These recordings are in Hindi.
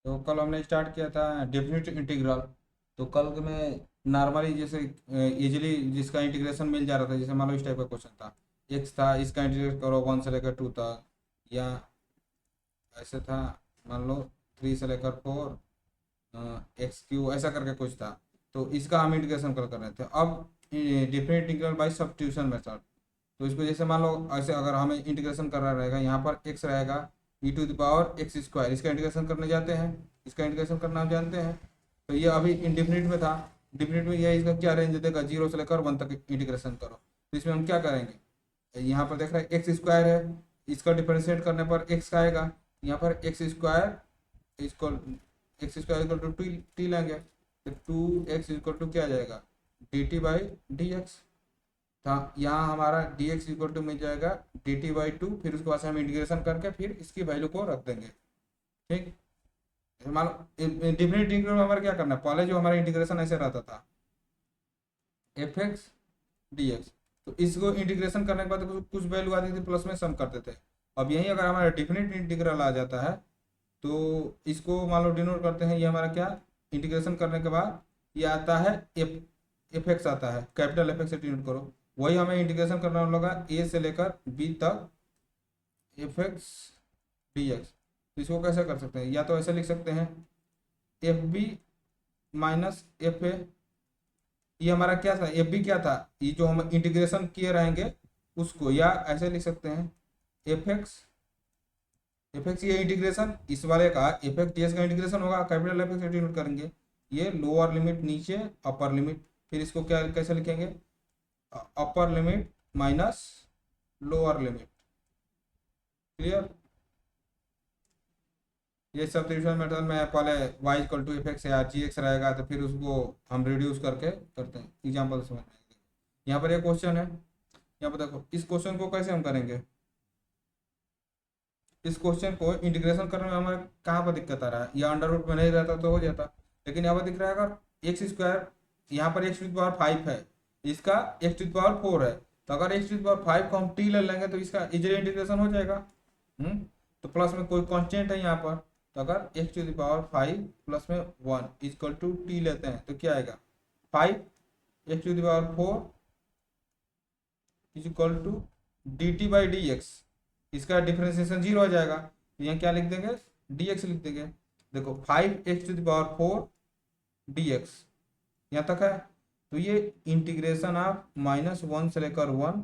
तो कल हमने स्टार्ट किया था डेफिनेट इंटीग्रल। तो कल के में नॉर्मली जैसे इजीली जिसका इंटीग्रेशन मिल जा रहा था, जैसे मान लो इस टाइप का क्वेश्चन था, एक्स था, इसका इंटीग्रेट करो 1 से लेकर 2 तक, या ऐसे था, मान लो 3 से लेकर 4 एक्स क्यू ऐसा करके कुछ था। तो इसका हम इंटीग्रेशन कल कर रहे थे। अब different integral by substitution method. तो इसको जैसे मान लो ऐसे अगर हमें इंटीग्रेशन करना रहेगा, यहाँ पर एक्स रहेगा e⁻x², इसका इंटीग्रेशन करने जाते हैं, इसका इंटीग्रेशन करना हम जानते हैं। तो ये अभी इंडिफिनिट में था, डिफिनिट में ये इसका क्या रेंज देगा, 0 से लेकर 1 तक इंटीग्रेशन करो। तो इसमें हम क्या करेंगे, यहाँ पर देख रहे हैं एक्स स्क्वायर है, इसका डिफरेंशिएट करने पर एक्स का आएगा। यहाँ पर x square equal to t लेंगे, तो 2x इक्वल टू क्या आ जाएगा, dt/dx था। यहाँ हमारा dx इक्वल टू मिल जाएगा dt/2, फिर उसके बाद से हम इंटीग्रेशन करके फिर इसकी वैल्यू को रख देंगे। ठीक, मान लो डिफरेंट इंटीग्रल में हमारा क्या करना है, पहले जो हमारा इंटीग्रेशन ऐसे रहता था f(x) dx, तो इसको इंटीग्रेशन करने के बाद कुछ वैल्यू आती थी, प्लस में सम करते थे। अब यही अगर हमारा डिफिनिट इंटीग्रल आ जाता है, तो इसको मान लो डिनोट करते हैं, ये हमारा क्या, इंटीग्रेशन करने के बाद ये आता है एफ एक्स आता है, कैपिटल एफ एक्स से डिनोट करो। वही हमें इंटीग्रेशन करना होगा ए से लेकर बी तक f(x) dx। तो इसको कैसे कर सकते हैं, या तो ऐसे लिख सकते हैं f(b - f(a)। ये हमारा क्या था, एफ बी क्या था, ये जो हम इंटीग्रेशन किए रहेंगे उसको, या ऐसे लिख सकते हैं एफ एक्स ये इंटीग्रेशन इस वाले का एफ(x)dx का इंटीग्रेशन होगा, कैपिटल एफ एक्स डिनोट करेंगे। ये लोअर लिमिट नीचे अपर लिमिट, फिर इसको क्या कैसे लिखेंगे, अपर limit minus lower limit. Clear. ये सब डिविजन मेथड में पहले y=f(x) या g(x) रहेगा, तो फिर उसको हम रिड्यूस करके करते हैं। एग्जाम्पल समझ में, यहाँ पर एक क्वेश्चन है, यहाँ पर देखो इस क्वेश्चन को कैसे हम करेंगे। इस क्वेश्चन को इंटीग्रेशन करने में हमारे कहाँ पर दिक्कत आ रहा है, या अंडर रूट में नहीं रहता तो हो जाता, लेकिन यहाँ पर दिख रहा है अगर x², यहाँ पर x⁵ है, इसका x⁴ है, तो अगर x⁵ को हम t ले लेंगे तो इसका इजीली इंटीग्रेशन हो जाएगा। तो प्लस में कोई कांस्टेंट है यहाँ पर, तो अगर x⁵ प्लस में 1 इक्वल टू t लेते हैं तो क्या आएगा, 5x⁴ is equal to dt/dx। इसका डिफरेंशिएशन 0 हो जाएगा, तो यहाँ क्या लिख देंगे, dx लिख देंगे। देखो 5x⁴ dx यहाँ तक है, तो ये इंटीग्रेशन ऑफ -1 से लेकर 1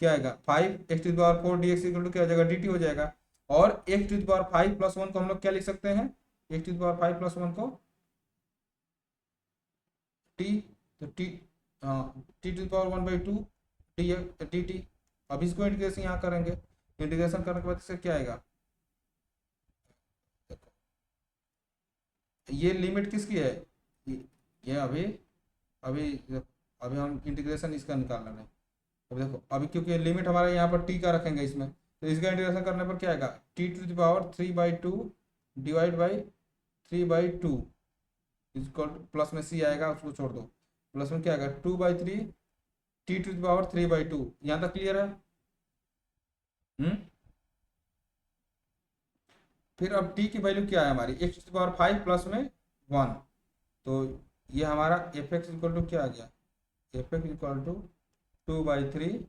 क्या आएगा, 5x⁴ dx इक्वल टू क्या हो जाएगा, dt हो जाएगा। और x⁵ प्लस 1 को हम लोग क्या लिख सकते हैं, x⁵ प्लस 1 को t, तो t t⁴ 1/2 dt। अब इसको इंटीग्रेशन यहाँ करेंगे, इंटीग्रेशन करने के बाद इससे क्या आएगा, ये लिमिट किसकी है, ये अभी अभी अभी हम इंटीग्रेशन इसका निकाल रहे हैं। अब देखो अभी क्योंकि लिमिट हमारे यहाँ पर टी का रखेंगे इसमें, तो इसका इंटीग्रेशन करने पर क्या आएगा, t⁵3/2 डिवाइड बाई 3/2 इसको प्लस में सी आएगा, उसको छोड़ दो, प्लस में क्या आएगा 2/3 t⁵3/2। यहाँ तक क्लियर है। हम्म फिर अब t की वैल्यू क्या है हमारी, x⁵ प्लस में 1, तो ये हमारा एफ एक्स इक्वल टू क्या आ गया, f x equal to 2/3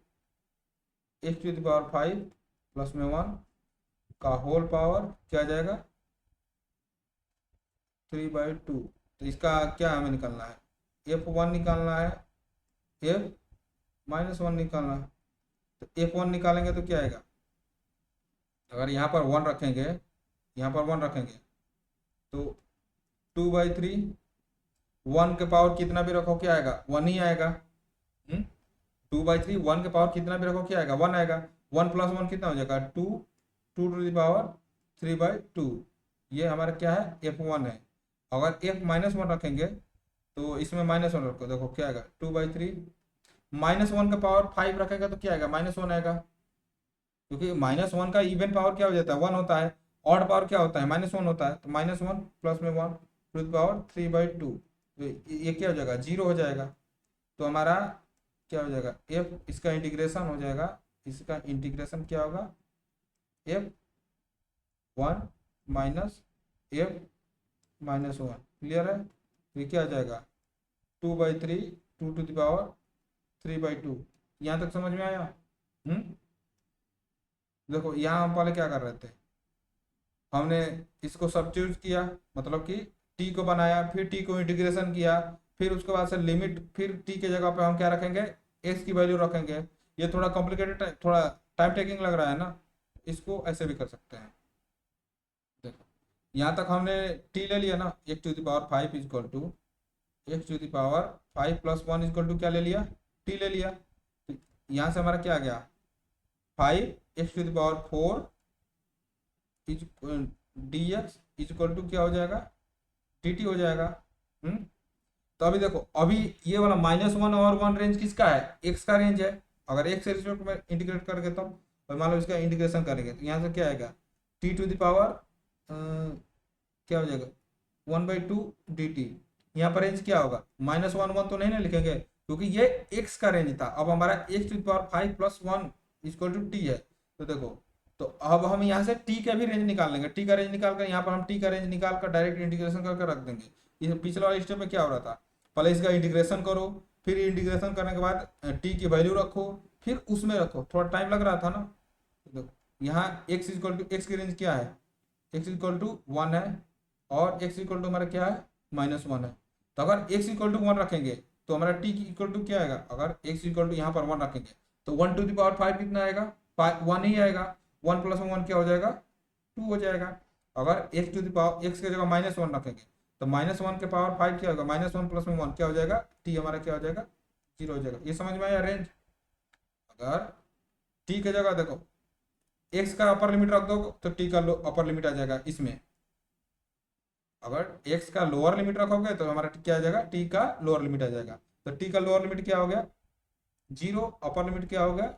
x⁵ plus में 1 का होल पावर क्या आ जाएगा 3/2। तो इसका क्या हमें निकालना है, f1 निकालना है, f-1 निकालना है। तो f1 निकालेंगे तो क्या आएगा, अगर यहाँ पर 1 रखेंगे, यहाँ पर 1 रखेंगे, तो 2/3, 1 के पावर कितना भी रखो क्या आएगा, 1 ही आएगा। 2/3 1 के पावर कितना भी रखो क्या आएगा, 1 आएगा। 1 प्लस 1 कितना हो जाएगा 2, 2 to the power 3/2। ये हमारा क्या है, f1 है। अगर f-1 रखेंगे तो इसमें -1 रखो, देखो क्या आएगा 2/3, -1 का पावर 5 रखेगा तो क्या आएगा, -1 आएगा, क्योंकि -1 का इवन पावर क्या हो जाता है 1 होता है, ऑड पावर क्या होता है -1 होता है, तो -1 प्लस में 1 to the power 3/2, तो ये क्या हो जाएगा 0 हो जाएगा। तो हमारा क्या हो जाएगा, f इसका इंटीग्रेशन हो जाएगा, इसका इंटीग्रेशन क्या होगा, f1 माइनस f -1। क्लियर है? तो ये क्या आ जाएगा 2/3 2^3/2। यहाँ तक समझ में आया? देखो यहाँ हम पहले क्या कर रहे थे, हमने इसको सब्स्टिट्यूट किया, मतलब कि टी को बनाया, फिर टी को इंटीग्रेशन किया, फिर उसके बाद से लिमिट, फिर टी के जगह पे हम क्या रखेंगे, एक्स की वैल्यू रखेंगे। ये थोड़ा कॉम्प्लिकेटेड, थोड़ा टाइम टेकिंग लग रहा है ना, इसको ऐसे भी कर सकते हैं। देखो यहाँ तक हमने टी ले लिया ना, x⁵ equal to x⁵ 5 + 1 equal to क्या ले लिया, टी ले लिया। तो यहाँ से हमारा क्या आ गया 5x⁴ is dx equal to क्या हो जाएगा dt हो जाएगा। तो अभी देखो, अभी ये वाला -1 और 1 रेंज किसका है, x का रेंज है। अगर x से रिस्पेक्ट में इंटीग्रेट करके तब, और मान लो इसका इंटीग्रेशन करेंगे तो यहाँ से क्या आएगा t⁵ क्या हो जाएगा 1/2 dt। यहाँ पर रेंज क्या होगा -1 1 तो नहीं ना लिखेंगे, क्योंकि ये x का रेंज था। अब हमारा x⁵ 5 + 1 इक्वल टू टी है। तो देखो, तो अब हम यहाँ से t का भी रेंज निकाल लेंगे, t का रेंज निकाल कर यहाँ पर हम t का रेंज निकाल कर डायरेक्ट इंटीग्रेशन करके रख देंगे। ये पिछले वाले स्टेप में क्या हो रहा था, पहले इसका इंटीग्रेशन करो, फिर इंटीग्रेशन करने के बाद t की वैल्यू रखो, फिर उसमें रखो, थोड़ा टाइम लग रहा था ना। तो देखो यहाँ x की रेंज क्या है, x=1 है, और x= हमारा क्या है -1 है। तो अगर x=1 रखेंगे तो हमारा t इक्वल टू क्या आएगा, अगर x यहाँ पर 1 रखेंगे तो 1⁵ कितना आएगा 1 ही आएगा। 1 + 1 क्या हो जाएगा 2 हो जाएगा। अगर x की जगह -1 रखेंगे तो -1 के पावर 5 क्या होगा, -1 + 1 क्या हो जाएगा, t हमारा क्या हो जाएगा 0 हो जाएगा। ये समझ में आया रेंज। अगर t की जगह देखो x का अपर लिमिट रख दो तो t का अपर लिमिट आ जाएगा इसमें। अगर x का लोअर लिमिट रखोगे तो हमारा क्या आ जाएगा, t का लोअर लिमिट आ जाएगा। तो t का लोअर लिमिट क्या हो गया 0, अपर लिमिट क्या हो गया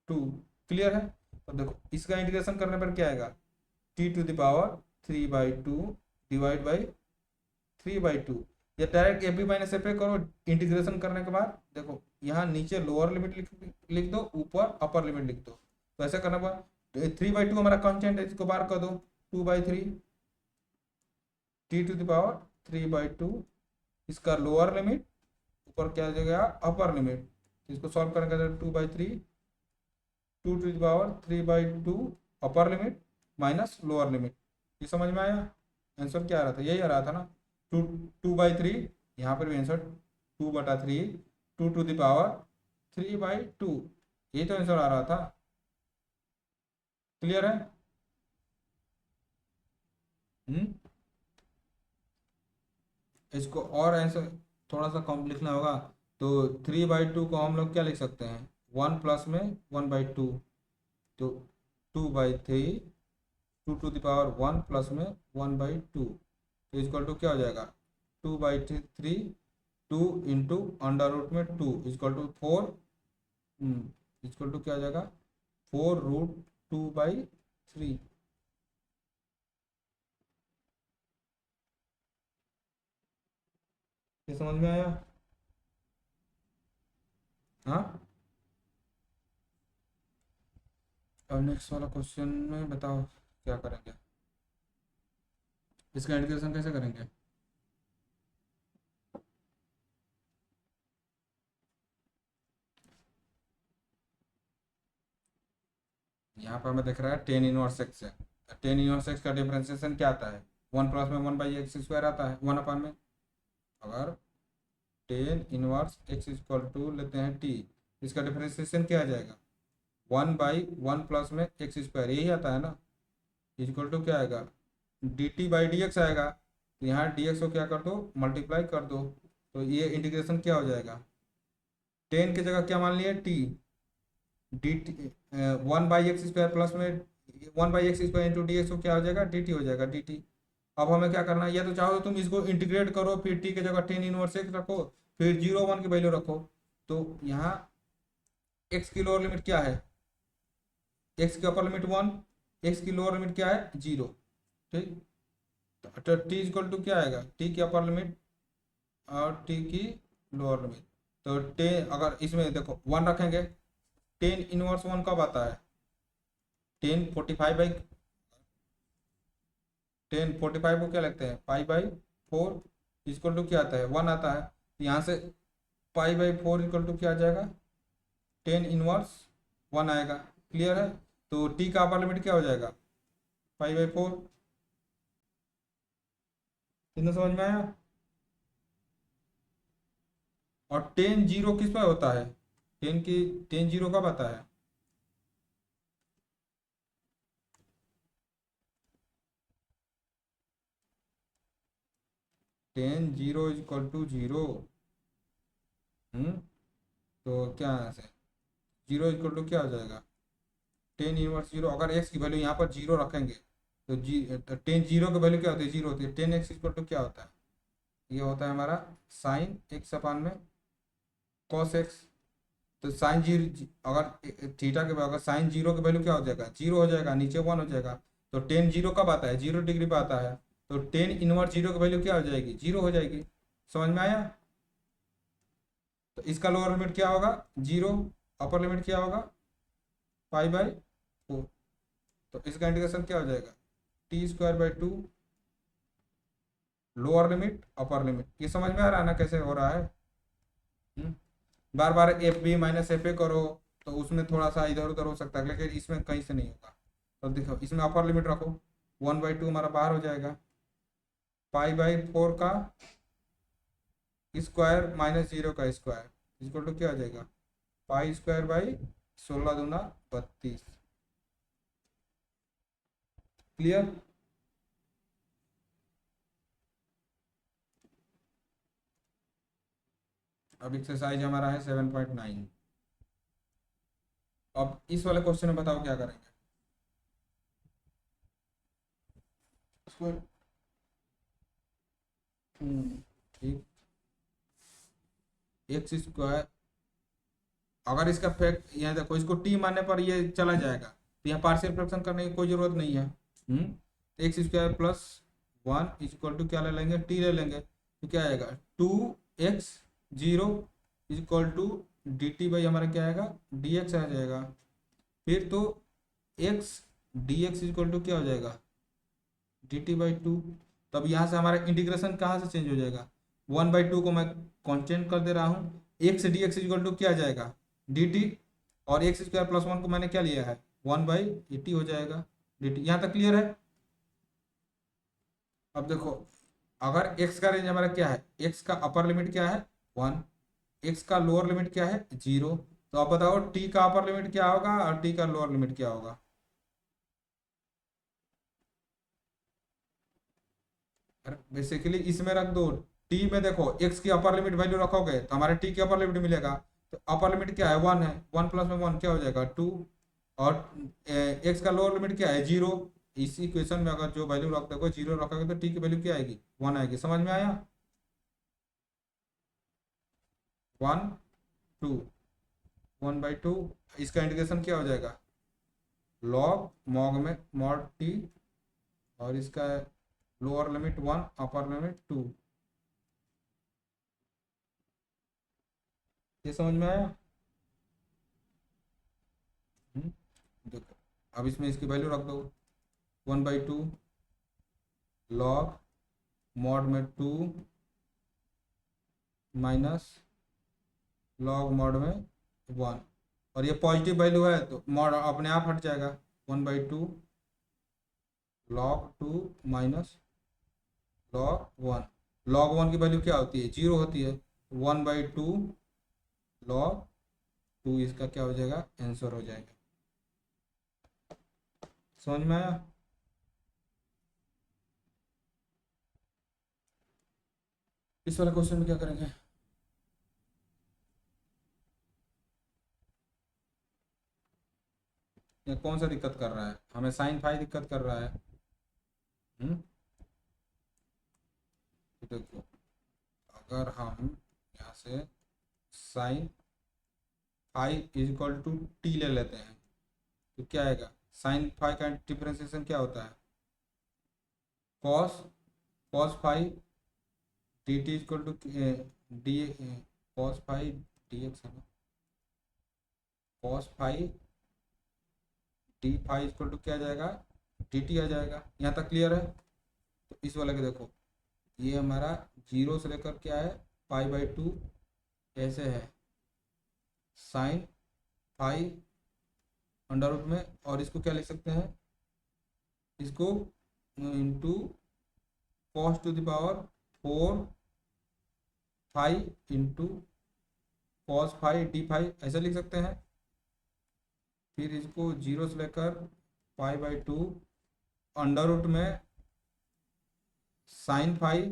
2। क्लियर है? तो देखो इसका इंटीग्रेशन करने पर क्या आएगा t⁵3/2 डिवाइड बाई 3/2। ये direct a b minus F A करो इंटीग्रेशन करने के बाद। देखो यहाँ नीचे लोअर लिमिट लिख दो, ऊपर अपर लिमिट लिख दो। तो ऐसा करने पर 3/2 हमारा कॉन्स्टेंट है, इसको बाहर कर दो 2/3 t⁵3/2 इसका लोअर लिमिट, ऊपर क्या आ जाएगा अपर लिमिट। इसको सॉल्व करने का 2/3 2⁵3/2 अपर लिमिट माइनस लोअर लिमिट। ये समझ में आया? आंसर क्या आ रहा था, यही आ रहा था ना 2/3। यहाँ पर भी आंसर 2/3 2⁵3/2, यही तो आंसर आ रहा था। क्लियर है? इसको और आंसर थोड़ा सा कम लिखना होगा तो 3/2 को हम लोग क्या लिख सकते हैं 1 प्लस में 1/2, तो 2/3 2⁵1 प्लस में 1/2, तो इक्वल टू क्या हो जाएगा 2/3 2 इंटू अंडर रूट में 2 इक्वल टू 4, इक्वल टू क्या हो जाएगा 4√2/3। ये समझ में आया? हाँ। अब नेक्स्ट वाला क्वेश्चन में बताओ क्या करेंगे, इसका इंटीग्रेशन कैसे करेंगे। यहाँ पर हमें दिख रहा है tan−1x है। tan−1x का डिफरेंशिएशन क्या आता है 1 प्लस में 1/x² आता है 1/में। अगर tan−1x इक्वल टू लेते हैं t, इसका डिफरेंशिएशन क्या आ जाएगा 1/1 प्लस में x², यही आता है ना, इक्वल टू क्या आएगा dt/dx आएगा। तो यहाँ dx को क्या कर दो मल्टीप्लाई कर दो, तो ये इंटीग्रेशन क्या हो जाएगा 10 की जगह क्या मान लिया t, dt 1/x² प्लस में 1/x² इंटू dx को क्या हो जाएगा dt हो जाएगा dt। अब हमें क्या करना है, या तो चाहो तो तुम इसको इंटीग्रेट करो, फिर t की जगह tan−1x रखो, फिर 0 1 की वैल्यू रखो। तो यहाँ x की लोअर लिमिट क्या है, x की अपर लिमिट 1, x की लोअर लिमिट क्या है 0। ठीक, तो t इक्वल टू क्या आएगा t की अपर लिमिट और t की लोअर लिमिट। तो अगर इसमें देखो 1 रखेंगे, tan−1 कब आता है 1045 10 45 को क्या लगते हैं, पाई बाई 4 इक्वल टू क्या आता है, 1 आता है। यहाँ से पाई बाई 4 इक्वल टू क्या आ जाएगा, 10 इनवर्स 1 आएगा। क्लियर है। तो टी का अपर लिमिट क्या हो जाएगा, पाई बाई 4। कितना समझ में आया। और 10 0 किस पर होता है, 10 0 कब आता है, 10 0 = 0। तो क्या यहाँ से 0 = क्या हो जाएगा, 10 इनवर्स 0। अगर एक्स की वैल्यू यहाँ पर 0 रखेंगे तो 10 0 की वैल्यू क्या होती है, 0 होती है। 10x = क्या होता है, ये होता है हमारा साइन एक्स अपान में कॉस एक्स। तो साइन जीरो, अगर थीटा के अगर साइन 0 की वैल्यू क्या हो जाएगा, 0 हो जाएगा, नीचे 1 हो जाएगा। तो 10 0 कब आता है, 0 डिग्री पर आता है। तो 10 इनवर्स 0 की वैल्यू क्या हो जाएगी, 0 हो जाएगी। समझ में आया। तो इसका लोअर लिमिट क्या होगा, 0। अपर लिमिट क्या होगा, पाई बाई 4। तो इसका इंटीग्रेशन क्या हो जाएगा, t²/2 lower limit upper limit. ये समझ में आ रहा है ना कैसे हो रहा है। बार बार F B minus F A करो तो उसमें थोड़ा सा इधर उधर हो सकता है, लेकिन इसमें कहीं से नहीं होगा। तो देखो इसमें अपर लिमिट रखो, 1/2 हमारा बाहर हो जाएगा, पाई बाई 4 का स्क्वायर माइनस 0 का स्क्वायर इक्वल टू क्या हो जाएगा, पाई² बाई 16×32। क्लियर। अब एक्सरसाइज हमारा है 7.9। अब इस वाले क्वेश्चन में बताओ क्या करेंगे। स्क्वायर, ठीक, x²। अगर इसका फैक्ट यहाँ देखो, इसको टी मानने पर ये चला जाएगा, तो यहाँ पार्शियल फ्रैक्शन करने की कोई जरूरत नहीं है। x² + 1 इक्वल टू क्या ले लेंगे, टी ले लेंगे। तो क्या आएगा, 2x0 equal to dt by हमारा क्या आएगा, dx आ जाएगा। फिर तो x dx इक्वल टू क्या हो जाएगा, dt/2। तब यहाँ से हमारा इंटीग्रेशन कहाँ से चेंज हो जाएगा, 1/2 को मैं कांस्टेंट कर दे रहा हूँ। X d x equal to क्या आ जाएगा, dt। और x² + 1 को मैंने क्या लिया है, 1/80 हो जाएगा dt। यहाँ तक क्लियर है। अब देखो, अगर x का रेंज हमारा क्या है, x का अपर लिमिट क्या है 1, x का लोअर लिमिट क्या है 0। तो आप बताओ t का अपर लिमिट क्या होगा और t का लोअर लिमिट क्या होगा। बेसिकली इसमें रख दो, टी में देखो एक्स की अपर लिमिट वैल्यू रखोगे तो हमारे टी की अपर लिमिट मिलेगा। तो अपर लिमिट क्या है 1 है, 1 + 1 क्या हो जाएगा 2। और एक्स का लोअर लिमिट क्या है 0। इस इक्वेशन में अगर जो वैल्यू रख दोगे 0 रखोगे तो टी की वैल्यू क्या आएगी 1 आएगी। समझ में आया। 1 2 1/2। इसका इंटीग्रेशन क्या हो जाएगा, लॉग मॉग में मॉड टी। और इसका लोअर लिमिट 1 अपर लिमिट 2। ये समझ में आया। हम्म, देखो अब इसमें इसकी वैल्यू रख दो, 1/2 लॉग मॉड में 2 माइनस लॉग मॉड में 1। और ये पॉजिटिव वैल्यू है तो मॉड अपने आप हट जाएगा, 1/2 log 2 माइनस log 1। log 1 की वैल्यू क्या होती है 0 होती है। 1/2 log 2 इसका क्या हो जाएगा, आंसर हो जाएगा। समझ में आया। इस वाले क्वेश्चन में क्या करेंगे, ये कौन सा दिक्कत कर रहा है, हमें साइन फाई दिक्कत कर रहा है। हम्म तो देखो, अगर हम यहाँ से sine phi equal to t ले लेते हैं तो क्या आएगा, साइन फाई का डिफरेंशिएशन क्या होता है, cos cos phi d t equal to d, cos phi d x है ना, cos phi d phi equal to क्या आ जाएगा, डी टी आ जाएगा। यहाँ तक क्लियर है। इस वाले के देखो, ये हमारा जीरो से लेकर क्या है π/2 ऐसे है, साइन फाई अंडर रूट में, और इसको क्या लिख सकते हैं, इसको into cos to the power 4 phi into cos phi d phi ऐसे लिख सकते हैं। फिर इसको जीरो से लेकर π/2 अंडर रूट में साइन फाई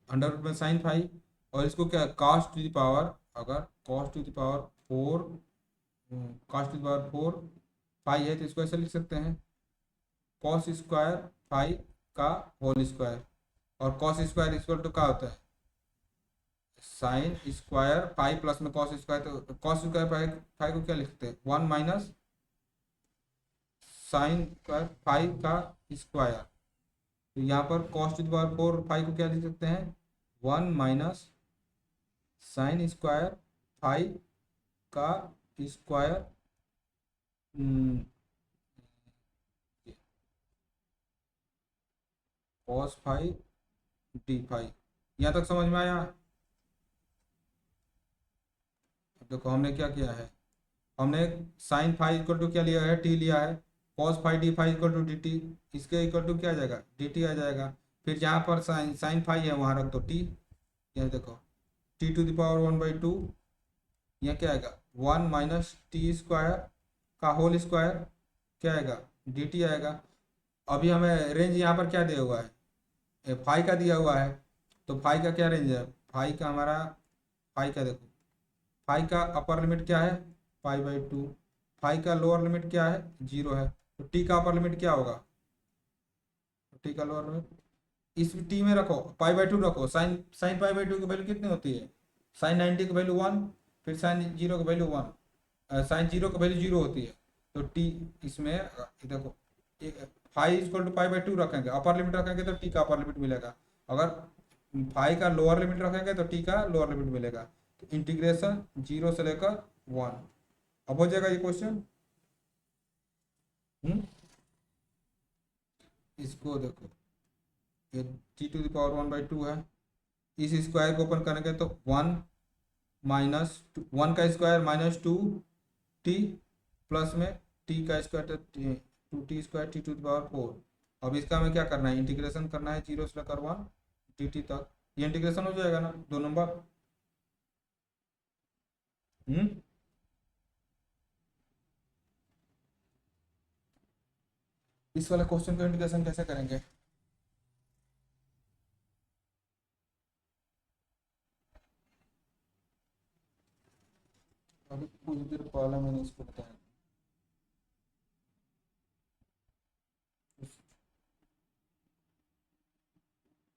अंडर रूट में साइन फाई, और इसको क्या कॉस टू द पावर, अगर cos to the power 4 cos to the power 4 phi है तो इसको ऐसे लिख सकते हैं, कॉस स्क्वायर फाई का होल स्क्वायर, और कॉस स्क्वायर इक्वल टू क्या होता है, साइन स्क्वायर फाई प्लस में कॉस स्क्वायर, तो कॉस स्क्वायर फाई फाई को क्या लिखते हैं 1 माइनस साइन स्क्वायर फाई का स्क्वायर। तो यहाँ पर cos to the power 4 phi को क्या लिख सकते हैं 1 माइनस साइन स्क्वायर फाई का square cos phi d phi. यहाँ तक समझ में आया। अब देखो हमने क्या किया है, हमने साइन फाई इक्वल टू क्या लिया है, टी लिया है, cos phi d phi equal to d t, इसके इक्वल टू क्या आ जाएगा डी टी आ जाएगा। फिर जहाँ पर साइन साइन फाई है वहाँ रख दो टी, यहाँ देखो टी टू द पावर 1/2, यहाँ क्या आएगा 1 माइनस टी स्क्वायर का होल स्क्वायर, क्या आएगा डी टी आएगा। अभी हमें रेंज यहाँ पर क्या दिया हुआ है, फाई का दिया हुआ है, तो फाई का क्या रेंज है, फाई का हमारा, फाई का देखो, फाई का अपर लिमिट क्या है π/2, फाई का लोअर लिमिट क्या है 0 है, तो टी का अपर लिमिट क्या होगा, टी का लोअर लिमिट इस टी में रखो π/2 रखो, साइन साइन π/2 की वैल्यू कितनी होती है, साइन 90 की वैल्यू 1, फिर साइन 0 की वैल्यू 1, साइन 0 की वैल्यू 0 होती है, तो टी इसमें देखो फाई इक्वल टू π/2 रखेंगे, अपर लिमिट रखेंगे तो टी का अपर लिमिट मिलेगा, अगर फाई का लोअर लिमिट रखेंगे तो टी का लोअर लिमिट मिलेगा। तो इंटीग्रेशन 0 से लेकर 1, अब हो जाएगा ये क्वेश्चन। इसको देखो, ये टी टू द पावर 1/2 है, इस स्क्वायर को ओपन करेंगे तो 1 माइनस 1 का स्क्वायर माइनस 2 टी प्लस में टी का square 2t square t to the power 4। अब इसका हमें क्या करना है, इंटीग्रेशन करना है 0 से लेकर 1 dt तक, ये इंटीग्रेशन हो जाएगा ना 2 नंबर। हम्म इस वाले क्वेश्चन का इंटीग्रेशन कैसे करेंगे, अभी कुछ देर पहले मैंने इसको बताया।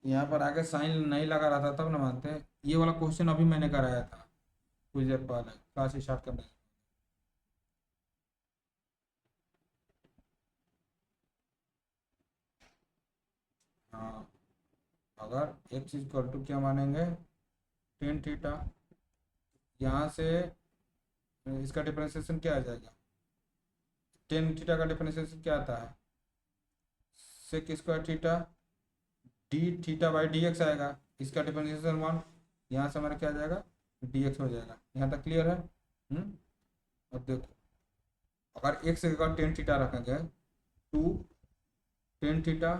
यहाँ पर आगे साइन नहीं लगा रहा था तब ना मानते, ये वाला क्वेश्चन अभी मैंने कराया था कुछ देर पहले क्लास स्टार्ट करने से। हाँ, अगर एक्स इक्वल टू क्या मानेंगे टेन थीटा, यहाँ से इसका डिफरेंशिएशन क्या आ जाएगा, टेन थीटा का डिफरेंशिएशन क्या आता है sec square theta d theta by d x आएगा, इसका डिफरेंशिएशन 1, यहाँ से हमारा क्या आ जाएगा डी एक्स हो जाएगा। यहाँ तक क्लियर है। अब देखो, अगर एक्स की जगह टेन थीटा रखेंगे, 2 tan theta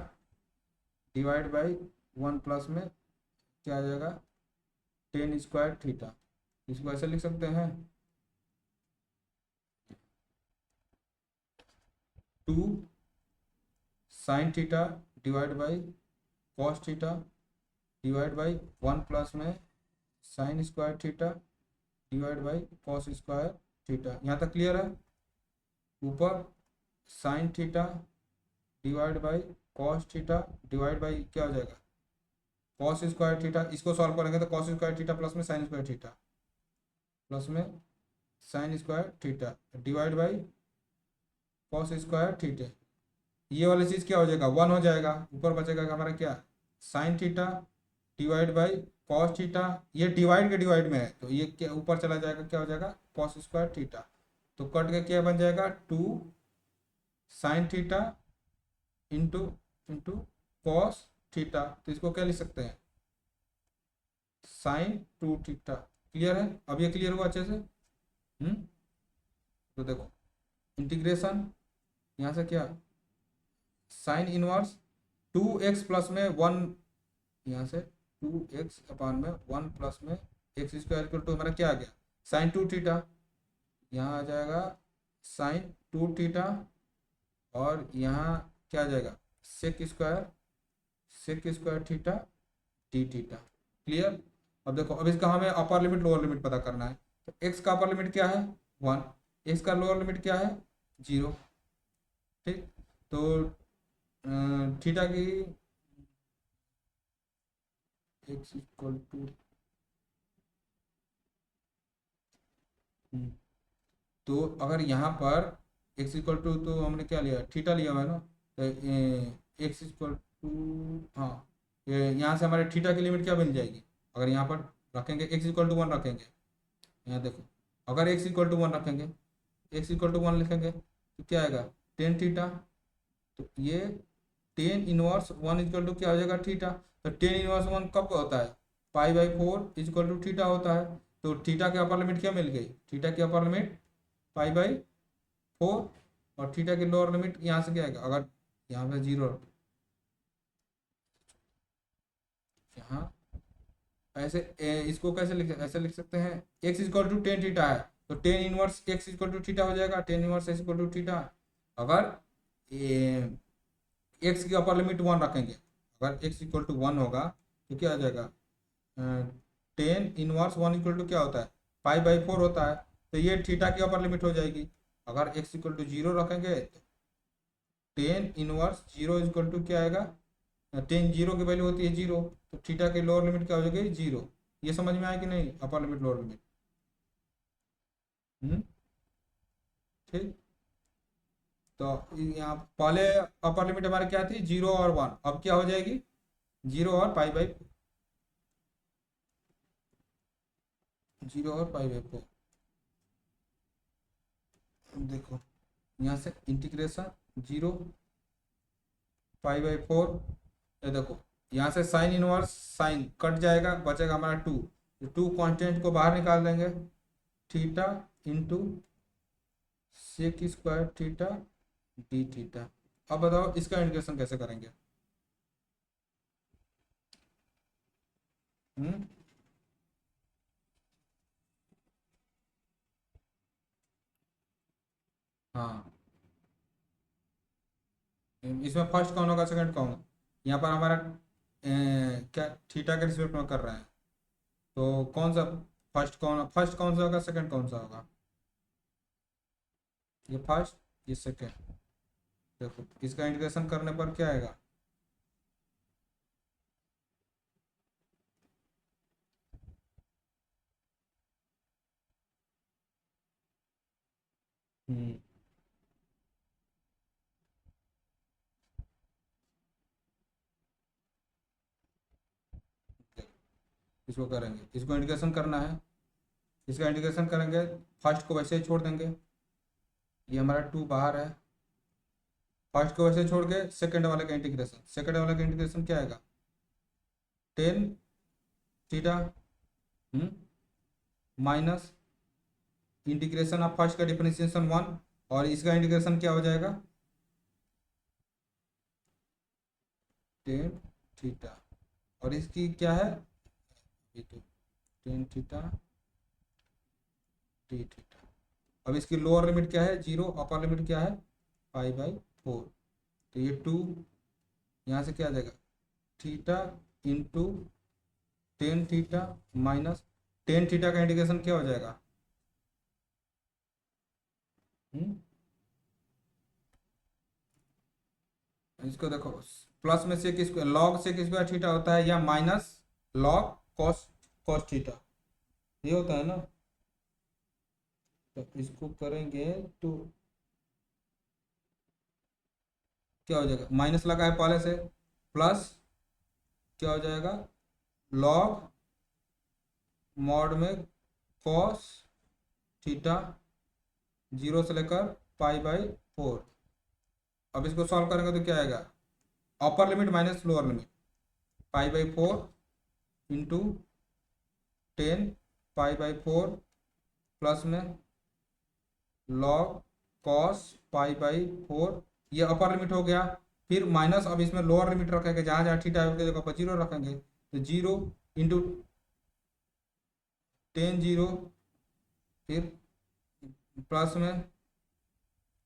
divide by 1 plus में क्या आ जाएगा टेन स्क्वायर थीटा, इसको ऐसे लिख सकते हैं 2 sine theta divide by cos theta divide by 1 plus में sine square theta divide by cos square theta. यहाँ तक क्लियर है। ऊपर sine theta divide by cos theta divide by क्या हो जाएगा कॉस स्क्वायर थीटा, इसको सॉल्व करेंगे तो कॉस स्क्वायर थीटा प्लस में साइन स्क्वायर थीटा प्लस में sine square theta divide by cos square theta, ये वाली चीज़ क्या हो जाएगा 1 हो जाएगा, ऊपर बचेगा हमारा क्या sign theta divide by cos theta, ये डिवाइड के डिवाइड में है तो ये क्या ऊपर चला जाएगा, क्या हो जाएगा कॉस स्क्वायर थीटा। तो कट के क्या बन जाएगा 2 sine theta into into cos theta. तो इसको क्या लिख सकते हैं साइन 2 थीटा। क्लियर है, अब ये क्लियर हुआ अच्छे से। तो देखो इंटीग्रेशन यहाँ से क्या साइन इनवर्स 2x प्लस में 1, यहाँ से 2x अपान में 1 प्लस में एक्स स्क्वायर इक्वल टू हमारा क्या आ गया साइन 2 थीटा। यहाँ आ जाएगा साइन 2 थीटा और यहाँ क्या आ जाएगा sec square theta d theta. Clear. अब देखो अब इसका हमें अपर लिमिट लोअर लिमिट पता करना है। तो x का अपर लिमिट क्या है 1, x का लोअर लिमिट क्या है 0। ठीक, तो थीटा की x इक्वल टू तो अगर यहाँ पर x इक्वल टू तो हमने क्या लिया थीटा लिया हुआ है ना, तो x इक्वल टू हाँ यहाँ से हमारे थीटा की लिमिट क्या बन जाएगी अगर यहाँ पर रखेंगे x इक्वल टू 1 रखेंगे। यहाँ देखो अगर x इक्वल टू 1 रखेंगे x इक्वल टू 1 लिखेंगे तो क्या आएगा टेन थीटा। तो ये टेन इनवर्स 1 इक्वल टू क्या हो जाएगा थीटा। तो टेन इनवर्स 1 कब होता है pi by 4 equal to theta होता है। तो थीटा की अपर लिमिट क्या मिल गई थीटा की अपर लिमिट पाई बाई 4 और थीटा की लोअर लिमिट यहाँ से क्या आएगा अगर यहाँ पे 0 यहाँ ऐसे इसको कैसे ऐसे लिख सकते हैं x equal to tan theta है तो tan inverse x equal to theta हो जाएगा tan inverse x equal to theta. अगर x की अपर लिमिट 1 रखेंगे अगर x इक्वल टू 1 होगा तो क्या आ जाएगा टेन इनवर्स 1 इक्वल टू क्या होता है पाई बाई 4 होता है। तो ये थीटा की अपर लिमिट हो जाएगी। अगर x इक्वल टू 0 रखेंगे तो टेन इनवर्स 0 इक्वल टू क्या आएगा टेन 0 की वैल्यू होती है 0 तो थीटा की लोअर लिमिट क्या हो जाएगी 0। ये समझ में आया कि नहीं अपर लिमिट लोअर लिमिट। ठीक, तो यहाँ पहले अपर लिमिट हमारे क्या थी 0 और 1 अब क्या हो जाएगी 0 और पाई बाई 0 और पाई बाई 4। देखो यहाँ से इंटीग्रेशन 0 पाई बाई 4। ये देखो यहाँ से साइन इनवर्स साइन कट जाएगा बचेगा हमारा 2। तो 2 कॉन्स्टेंट को बाहर निकाल देंगे theta into sec square theta d theta. अब बताओ इसका इंटीग्रेशन कैसे करेंगे। हम्म हाँ इसमें फर्स्ट कौन होगा सेकंड कौन। यहाँ पर हमारा क्या थीटा के रिस्पेक्ट में कर रहे हैं तो कौन सा फर्स्ट कौन सा होगा सेकंड कौन सा होगा ये फर्स्ट ये सेकंड। देखो इसका इंटीग्रेशन करने पर क्या आएगा हम्म इसको करेंगे इसको इंटीग्रेशन करना है। इसका इंटीग्रेशन करेंगे फर्स्ट को वैसे ही छोड़ देंगे ये हमारा 2 बाहर है। फर्स्ट को वैसे छोड़ के सेकंड वाले का इंटीग्रेशन क्या आएगा tan theta minus integration of first का डिफरेंशिएशन 1 और इसका इंटीग्रेशन क्या हो जाएगा टेन थीटा और इसकी क्या है ये तो टेन थीटा टी थीटा। अब इसकी लोअर लिमिट क्या है 0 अपर लिमिट क्या है पाई बाई 4। तो ये 2 यहाँ से क्या आ जाएगा theta into tan theta minus tan theta का इंटीग्रेशन क्या हो जाएगा हम्म इसको देखो प्लस में से किस लॉग से किस स्क्वायर थीटा होता है या minus log cos cos theta ये होता है ना। तो इसको करेंगे तो क्या हो जाएगा माइनस लगा है पहले से प्लस क्या हो जाएगा लॉग मॉड में कॉस थीटा 0 से लेकर π/4। अब इसको सॉल्व करेंगे तो क्या आएगा, upper limit minus lower limit, π/4 into 10 π/4 plus में लॉग कॉस π/4, ये अपर लिमिट हो गया। फिर माइनस, अब इसमें लोअर लिमिट रखेंगे, जहाँ जहाँ थीटा की जगह पर 0 रखेंगे, तो 0 इंटू 10 0, फिर प्लस में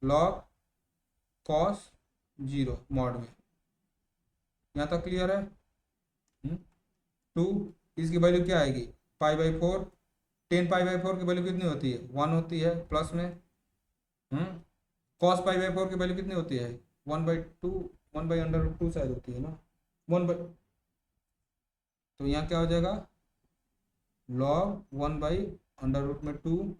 लॉग कॉस 0 मॉड में। यहाँ तक क्लियर है। 2, इसकी वैल्यू क्या आएगी, π/4, 10 π/4 की वैल्यू कितनी होती है, 1 होती है, प्लस में कॉस π/4 की वैल्यू कितनी होती है, 1/2, 1/√2 शायद होती है ना, 1 तो यहाँ क्या हो जाएगा, log 1/√2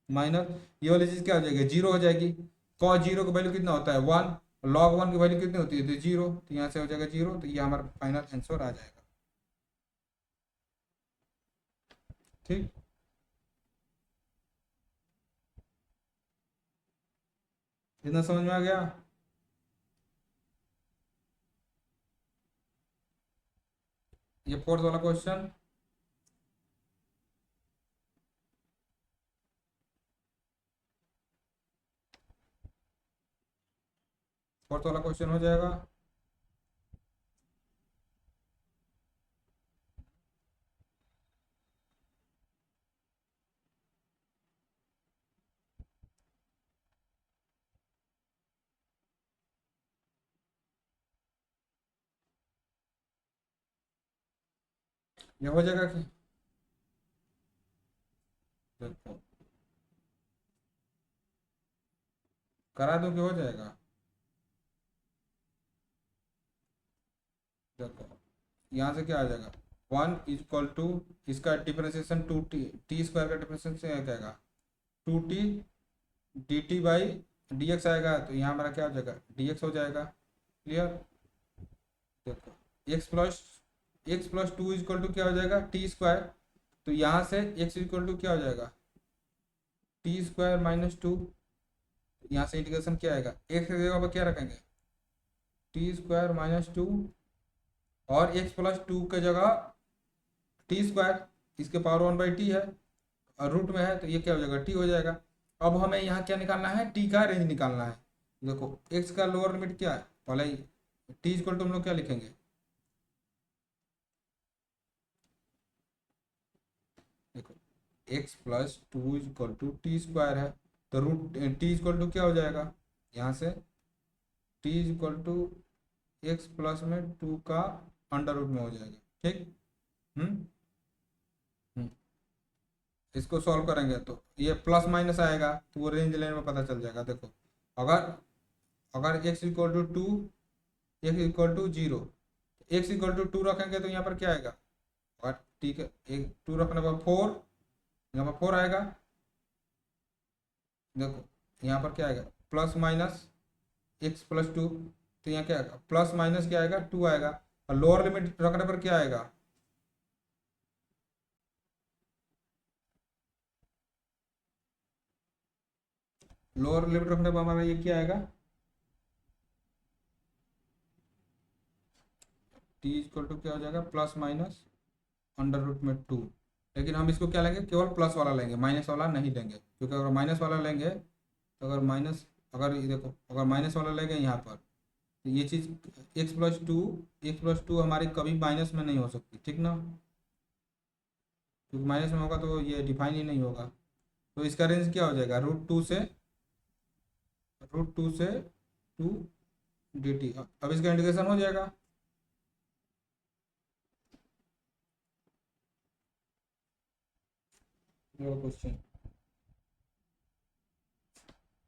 माइनस ये वाली चीज़ क्या हो जाएगी, 0 हो जाएगी। कॉस 0 की वैल्यू कितना होता है, 1, log 1 की वैल्यू कितनी होती है, तो 0, तो यहाँ से हो जाएगा 0, तो ये हमारा फाइनल आंसर आ जाएगा। ठीक, इतना समझ में आ गया। ये फोर्थ वाला क्वेश्चन, फोर्थ वाला क्वेश्चन हो जाएगा। ये हो जाएगा कि देखो करा दो कि हो जाएगा। देखो यहाँ से क्या आ जाएगा, 1 = इसका डिफरेंशिएशन 2t, टी स्क्वायर का डिफरेंशिएशन क्या आएगा, 2t dt/dx आएगा, तो यहाँ हमारा क्या हो जाएगा, dx हो जाएगा। क्लियर। देखो x+2 क्या हो जाएगा, टी स्क्वायर, तो यहाँ से x क्या हो जाएगा, t² - 2, यहाँ से इंटीग्रेशन क्या आएगा, x की जगह पर क्या रखेंगे, t² - 2, और x+2 की जगह t², इसके पावर 1/t है, और रूट में है, तो ये क्या हो जाएगा, t हो जाएगा। अब हमें यहाँ क्या निकालना है, t का रेंज निकालना है। देखो x का लोअर लिमिट क्या है, पहले ही t हम लोग क्या लिखेंगे, देखो x+2 t² है, तो रूट t क्या हो जाएगा, यहाँ से t x प्लस में 2 का अंडर रूट में हो जाएगा। ठीक। हम्म हम्म। इसको सॉल्व करेंगे तो ये प्लस माइनस आएगा, तो वो रेंज लेने में पता चल जाएगा। देखो अगर अगर x=2, x=0, x=2 रखेंगे तो यहाँ पर क्या आएगा, और ठीक है, एक 2 रखने पर 4, यहाँ पर 4 आएगा। देखो यहाँ पर क्या आएगा, प्लस माइनस x+2, तो यहाँ क्या आएगा, प्लस माइनस क्या आएगा, 2 आएगा, और लोअर लिमिट रखने पर क्या आएगा, लोअर लिमिट रखने पर हमारा ये क्या आएगा, t क्या हो जाएगा, प्लस माइनस √2। लेकिन हम इसको क्या लेंगे, केवल प्लस वाला लेंगे, माइनस वाला नहीं लेंगे, क्योंकि अगर माइनस वाला लेंगे तो अगर ये देखो, अगर माइनस वाला लेंगे यहाँ पर, तो ये चीज़ x+2 हमारी कभी माइनस में नहीं हो सकती। ठीक ना, क्योंकि माइनस में होगा तो ये डिफाइन ही नहीं होगा। तो इसका रेंज क्या हो जाएगा, √2 से 2 dt। अब इसका इंटीग्रेशन हो जाएगा। क्वेश्चन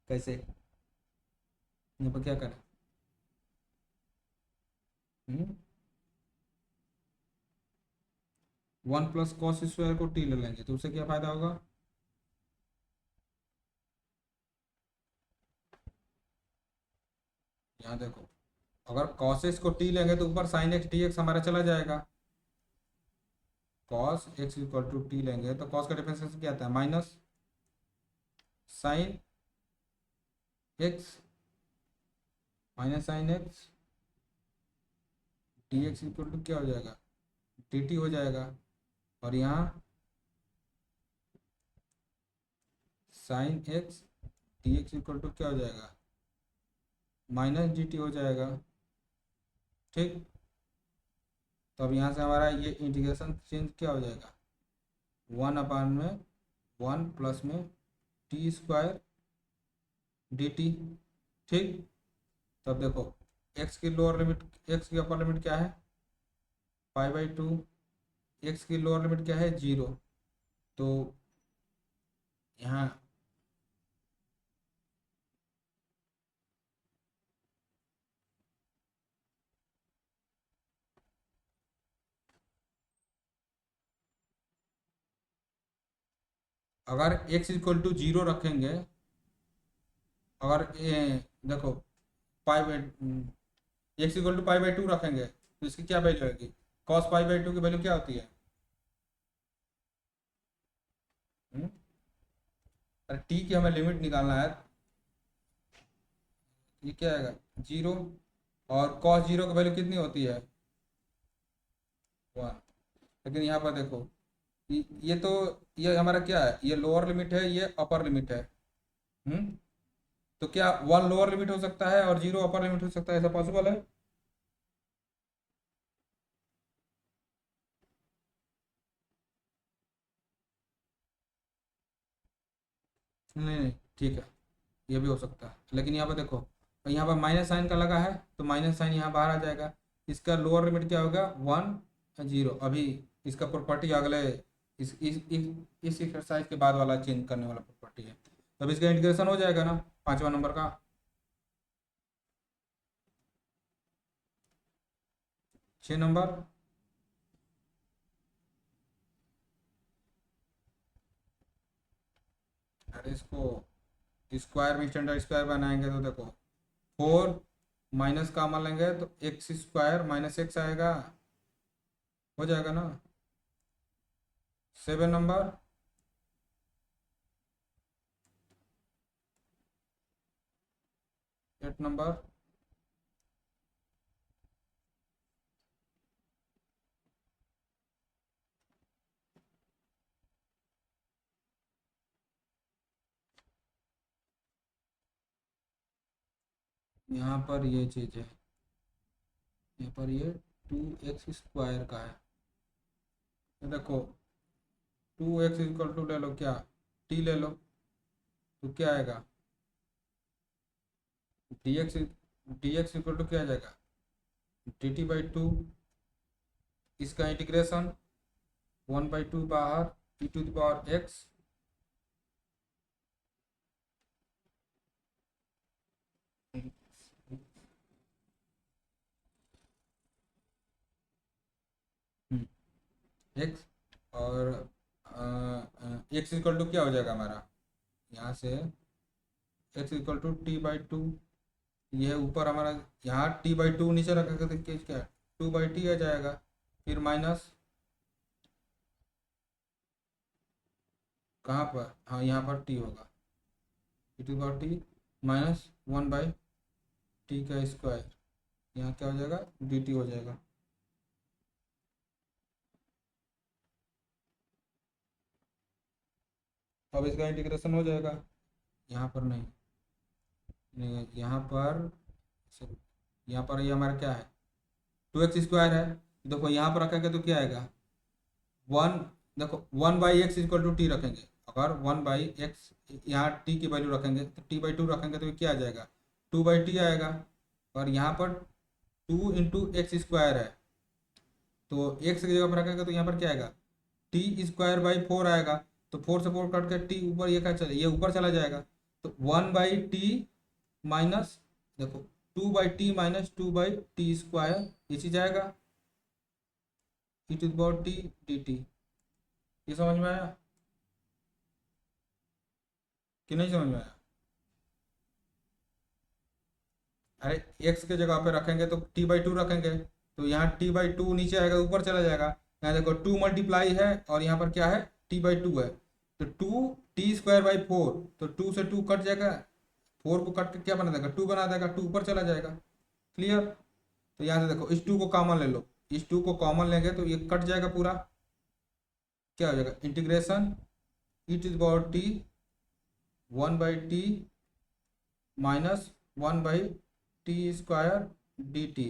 कैसे, यहाँ पर क्या करें, 1 + cos² को t ले लेंगे, तो उससे क्या फायदा होगा, यहाँ देखो अगर cos x को t लेंगे तो ऊपर sin x dx हमारा चला जाएगा, cos x equal to t लेंगे तो कॉस का डिफरेंशिएशन क्या आता है, minus sine x, minus sine x d x equal to क्या हो जाएगा, डी टी हो जाएगा। और यहाँ sine x d x equal to क्या हो जाएगा, माइनस डी टी हो जाएगा। ठीक, तो अब यहाँ से हमारा ये इंटीग्रेशन चेंज क्या हो जाएगा, 1 में 1 प्लस में टी स्क्वायर डी टी। ठीक, तब देखो एक्स की लोअर लिमिट, एक्स की अपर लिमिट क्या है, पाई/2, एक्स की लोअर लिमिट क्या है, 0। तो यहाँ अगर x इक्वल टू 0 रखेंगे, अगर देखो एक्स इक्वल टू पाई/2 रखेंगे तो इसकी क्या वैल्यू आएगी, कॉस पाई/2 की वैल्यू क्या होती है, हम्म? अरे टी की हमें लिमिट निकालना है, ये क्या आएगा, 0। और कॉस 0 की वैल्यू कितनी होती है, 1। लेकिन यहाँ पर देखो ये तो, ये हमारा क्या है, ये लोअर लिमिट है, ये अपर लिमिट है। हम्म, तो क्या 1 लोअर लिमिट हो सकता है और 0 अपर लिमिट हो सकता है, ऐसा पॉसिबल है? नहीं नहीं, ठीक है, ये भी हो सकता है। लेकिन यहाँ पर देखो, यहाँ पर माइनस साइन का लगा है तो माइनस साइन यहाँ बाहर आ जाएगा। इसका लोअर लिमिट क्या होगा, 1 0। अभी इसका प्रॉपर्टी अगले इस एक्सरसाइज के बाद वाला चेंज करने वाला प्रॉपर्टी है। तब इसका इंटीग्रेशन हो जाएगा ना 5वां नंबर का। 6 नंबर, अरे इसको स्क्वायर में स्टैंडर्ड स्क्वायर बनाएंगे तो देखो 4 माइनस कॉमन लेंगे तो एक्स स्क्वायर माइनस एक्स आएगा, हो जाएगा ना। 7 नंबर, एट नंबर, यहाँ पर ये चीज़ है, यहाँ पर ये 2x² का है। तो देखो 2x = ले लो क्या, t ले लो, तो क्या आएगा, dx क्या आ जाएगा, dt/2। इसका इंटीग्रेशन 1/2 बाहर e⁻x, x। और x क्या हो जाएगा हमारा, यहाँ से x = t/2। यह ऊपर हमारा, यहाँ t/2 नीचे रखेगा तो क्या 2/t आ जाएगा। फिर माइनस कहाँ पर, हाँ यहाँ पर t होगा, e⁻t माइनस 1/t का स्क्वायर। यहाँ क्या हो जाएगा, dt हो जाएगा। अब इसका इंटीग्रेशन हो जाएगा, यहाँ पर नहीं, यहाँ पर यहाँ पर ये हमारा क्या है, 2x² है। देखो यहाँ पर रखेंगे तो क्या आएगा, 1। देखो 1/x = t रखेंगे, अगर 1/x, यहाँ t की वैल्यू रखेंगे तो t/2 रखेंगे तो ये क्या आ जाएगा, 2/t आएगा। और यहाँ पर 2 × x² है, तो x की जगह पर रखेंगे तो यहाँ पर क्या आएगा, t²/4 आएगा। तो 4 से 4 कट के t ऊपर, ये क्या चले, ये ऊपर चला जाएगा। तो 1/t माइनस, देखो 2/t माइनस 2/t², ये चीज आएगा e⁻t dt। ये समझ में आया कि नहीं समझ में आया? अरे x के जगह पे रखेंगे तो t/2 रखेंगे, तो यहाँ t/2 नीचे आएगा, ऊपर चला जाएगा। यहाँ देखो 2 मल्टीप्लाई है और यहाँ पर क्या है t/2 है, तो 2t²/4, तो 2 से 2 कट जाएगा, 4 को कट के क्या बना देगा 2 बना देगा, 2 ऊपर चला जाएगा। क्लियर। तो यहाँ से देखो इस 2 को कॉमन ले लो, इस 2 को कॉमन लेंगे तो ये कट जाएगा पूरा, क्या हो जाएगा integration e⁻t 1/t minus 1/t² dt।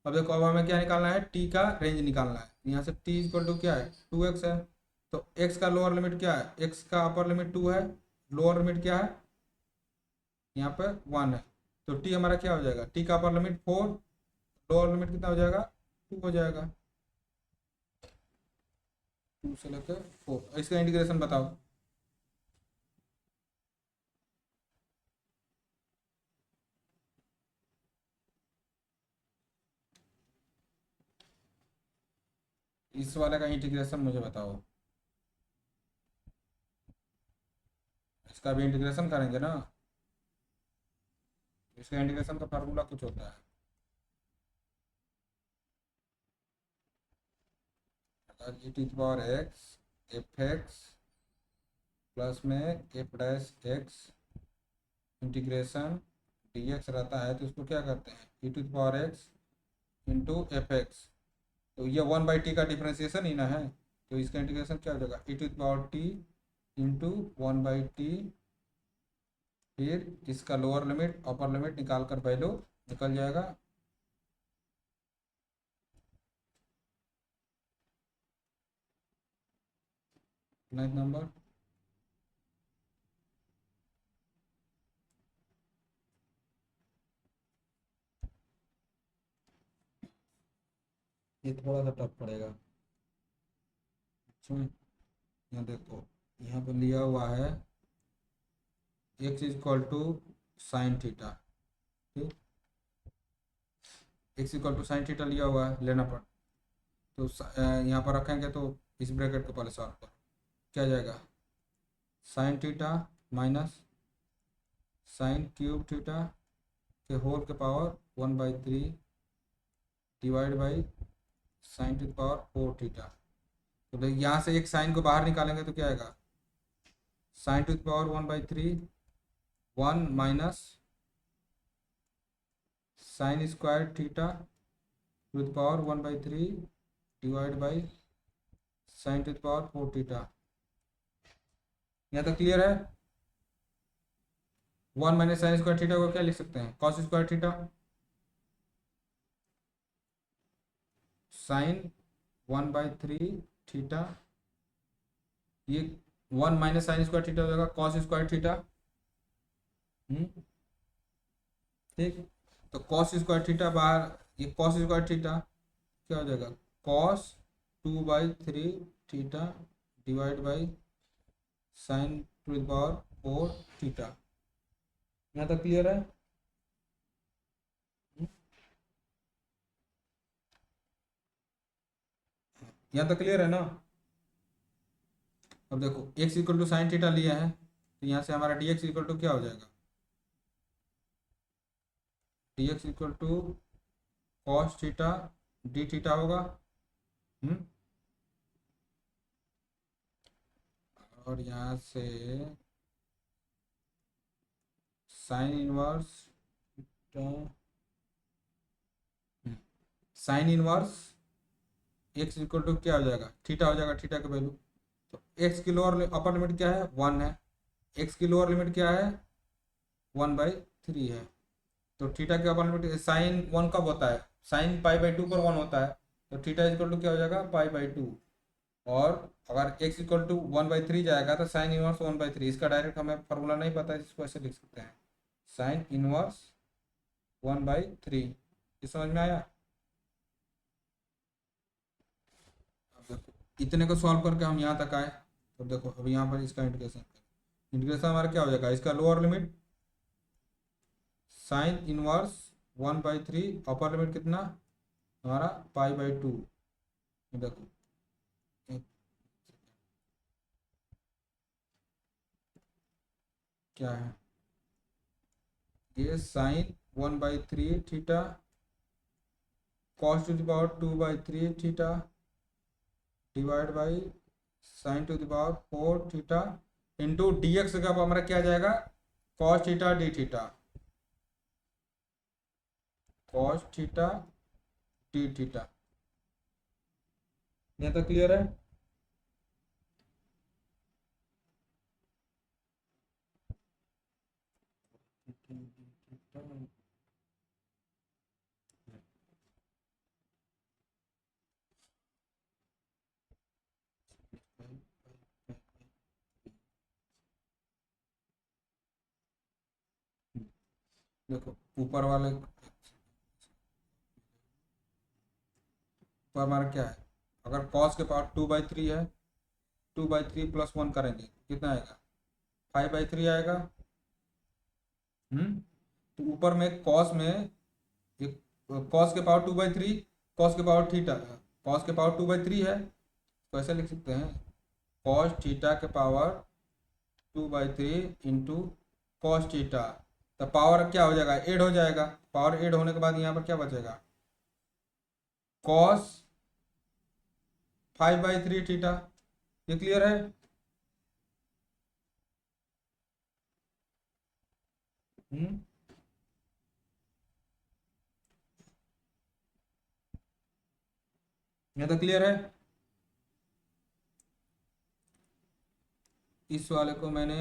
अब देखो अब हमें क्या निकालना है, t का रेंज निकालना है। यहाँ से t इक्वल टू क्या है 2x है, तो x का लोअर लिमिट क्या है, x का अपर लिमिट 2 है, लोअर लिमिट क्या है यहाँ पे 1 है, तो t हमारा क्या हो जाएगा, t का अपर लिमिट 4, लोअर लिमिट कितना हो जाएगा 2 हो जाएगा, 2 से लेकर 4। इसका इंटीग्रेशन बताओ। इस वाले का इंटीग्रेशन मुझे बताओ, इसका भी इंटीग्रेशन करेंगे ना, इसका इंटीग्रेशन का फार्मूला कुछ होता है, e⁻x fx प्लस में f'(x) इंटीग्रेशन dx रहता है, तो इसको क्या करते हैं e⁻x इंटू fx, तो ये 1/t का डिफ्रेंसिएशन ही ना है, तो इसका इंटीग्रेशन क्या हो जाएगा e⁻t इंटू 1/t, फिर इसका लोअर लिमिट अपर लिमिट निकाल कर वैल्यू निकल जाएगा। नेक्स्ट नंबर, ये थोड़ा सा टफ पड़ेगा। अच्छा यहाँ देखो, यहाँ पर लिया हुआ है x equal to sine theta, ठीक, x equal to sine theta लिया हुआ है, लेना पड़, तो यहाँ पर रखेंगे तो इस ब्रैकेट को पहले सॉल्व करो, क्या जाएगा sine theta minus sine cube theta के होल के power 1/3 divide by sine to power 4 theta. तो देखिए यहाँ से एक साइन को बाहर निकालेंगे तो क्या आएगा sign to power 1/3 1 minus sine square theta to the power 1/3 divide by sine to the power 4 theta. यहाँ तक क्लियर है। 1 माइनस साइन स्क्वायर थीटा को क्या लिख सकते हैं cos square theta, sine 1/3 theta, ये 1 माइनस साइन स्क्वायर थीटा हो जाएगा कॉस स्क्वायर थीटा, ठीक। तो कॉस स्क्वायर थीटा बाहर, ये कॉस स्क्वायर थीटा क्या हो जाएगा cos 2/3 theta divide by sine to the power 4 theta. यहाँ तक क्लियर है। यहाँ तक क्लियर है ना। अब देखो x equal to sine theta लिया है, तो यहाँ से हमारा dx इक्वल टू क्या हो जाएगा dx equal to cos theta d theta होगा। और यहाँ से sine inverse sine inverse x equal to क्या हो जाएगा थीटा हो जाएगा, थीटा का वैल्यू, तो x की लोअर अपर लिमिट क्या है 1 है, x की लोअर लिमिट क्या है 1/3 है, तो थीटा के अपर लिमिट साइन 1 कब होता है साइन π/2 पर 1 होता है, तो थीटा इक्वल टू क्या हो जाएगा π/2। और अगर x इक्वल टू 1/3 जाएगा तो साइन इनवर्स 1/3, इसका डायरेक्ट हमें फॉर्मूला नहीं पता है, इसको ऐसे लिख सकते हैं साइन इनवर्स 1/3। ये समझ में आया। अब देखो इतने को सॉल्व करके हम यहाँ तक आए, तो देखो अब यहाँ पर इसका इंटीग्रेशन, इंटीग्रेशन हमारा क्या हो जाएगा इसका lower limit sine inverse 1/3, upper limit कितना हमारा π/2। देखो क्या है ये sine 1/3 theta cos to the power 2/3 theta divide by sine to the power 4 theta into d x का हमारा क्या जाएगा, cos theta d theta, cos theta d theta. ये तो क्लियर है। देखो ऊपर वाले ऊपर हमारा क्या है, अगर कॉस के पावर 2/3 है, 2/3 प्लस 1 करेंगे कितना आएगा, 5/3 आएगा। तो ऊपर में कॉस में एक कॉस के पावर 2/3, कॉस के पावर थीटा, कॉस के पावर 2/3 है तो ऐसे लिख सकते हैं, कॉस थीटा के पावर 2/3 इंटू कॉस थीटा। तो पावर क्या हो जाएगा, ऐड हो जाएगा, पावर ऐड होने के बाद यहाँ पर क्या बचेगा, कॉस 5/3 थीटा। ये क्लियर है। हम्म ये तो क्लियर है। इस वाले को मैंने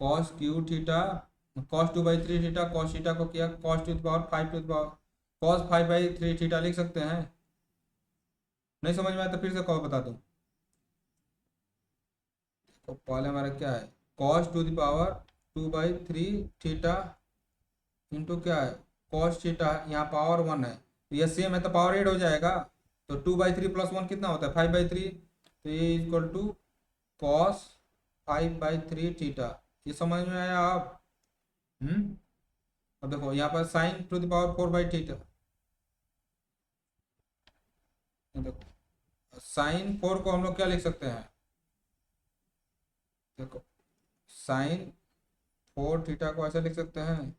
cos cube theta, cos 2/3 theta, cos theta को किया cos to the power 5 to the power cos 5/3 theta लिख सकते हैं। नहीं समझ में आया तो फिर से कॉल बता दूं। तो पहले हमारा क्या है, cos to the power 2/3 theta into क्या है, कॉस थीटा, यहाँ पावर 1 है तो ये सेम है तो पावर एड हो जाएगा। तो 2/3 प्लस 1 कितना होता है, 5/3, तो ये इक्वल टू कॉस 5/3 थीटा। ये समझ में आया आप। अब देखो यहाँ पर साइन टू द पावर 4/थीटा, देखो साइन 4 को हम लोग क्या लिख सकते हैं, देखो साइन 4 थीटा को ऐसे लिख सकते हैं,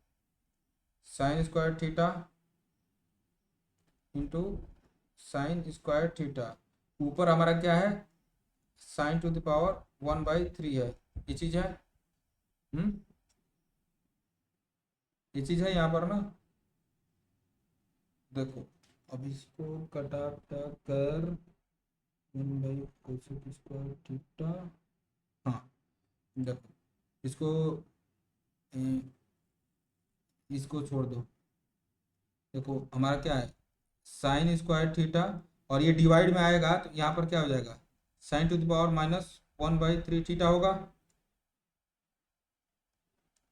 sign square theta into sine square theta. ऊपर हमारा क्या है, साइन टू द पावर 1/3 है, ये चीज है। हम्म ये चीज है यहाँ पर ना। देखो अब इसको कटा कर 1/cos थीटा। हाँ देखो इसको अ, इसको छोड़ दो। देखो हमारा क्या है, साइन स्क्वायर थीटा, और ये डिवाइड में आएगा तो यहाँ पर क्या हो जाएगा, sign to the power -1/3 theta होगा।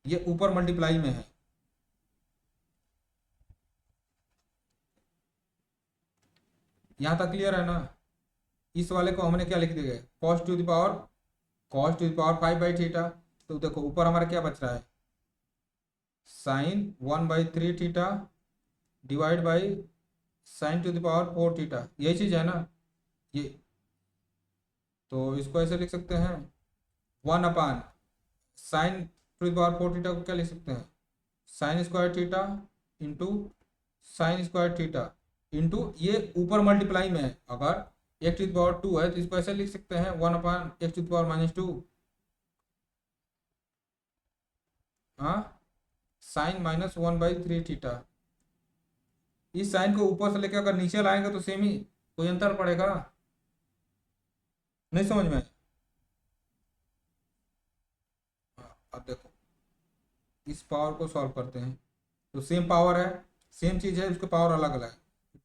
ये ऊपर मल्टीप्लाई में है। यहाँ तक क्लियर है ना। इस वाले को हमने क्या लिख दिया, cos टू द पावर 5/थीटा। तो देखो ऊपर हमारा क्या बच रहा है, sine 1/3 theta divide by sine to the power 4 theta, यही चीज है ना ये। तो इसको ऐसे लिख सकते हैं, 1 अपान sign to the power 4 theta को क्या लिख सकते हैं, sign square theta into sine square theta into ये ऊपर मल्टीप्लाई में है, अगर x⁻² है तो इसको ऐसे लिख सकते हैं 1/x⁻²। हाँ, साइन -1/3 थीटा। इस साइन को ऊपर से लेकर अगर नीचे लाएंगे तो सेम ही, कोई अंतर पड़ेगा। नहीं समझ में। अब देखो इस पावर को सॉल्व करते हैं तो सेम पावर है, सेम चीज है, उसके पावर अलग अलग है।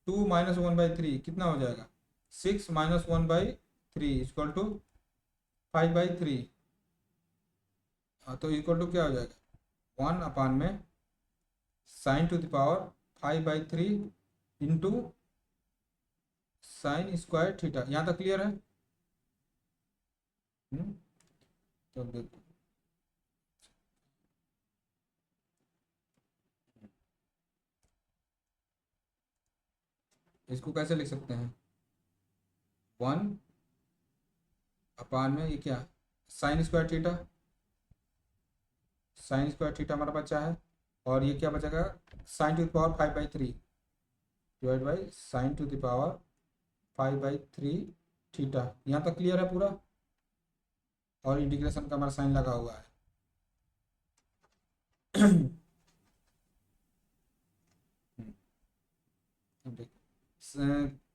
2 - 1/3 कितना हो जाएगा, 6 - 1/3 इक्वल टू 5/3। हाँ तो इक्वल टू क्या हो जाएगा, 1 अपान में sign to the power 5/3 into sine square theta. यहाँ तक क्लियर है। तो देखो इसको कैसे लिख सकते हैं, 1 अपान में ये क्या, sign square theta, sign square theta हमारा बचा है, और ये क्या बचेगा, sign to the power 5/3 divide by sine to the power 5/3 theta. यहाँ तक क्लियर है पूरा, और इंटीग्रेशन का हमारा साइन लगा हुआ है।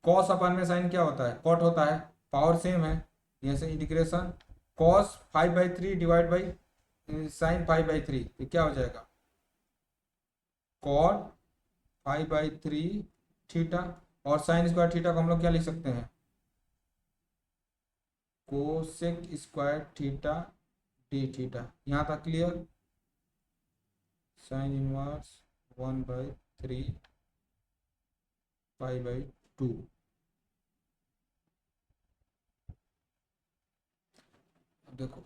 कॉस अपन में साइन क्या होता है, कॉट होता है, पावर सेम है। जैसे integration cos 5/3 divide by sign 5/3, तो क्या हो जाएगा, कॉट 5/3 थीटा। और साइन स्क्वायर थीटा को हम लोग क्या लिख सकते हैं, cosec square theta d theta. यहाँ तक क्लियर। Sign inverse 1/3 π/2। अब देखो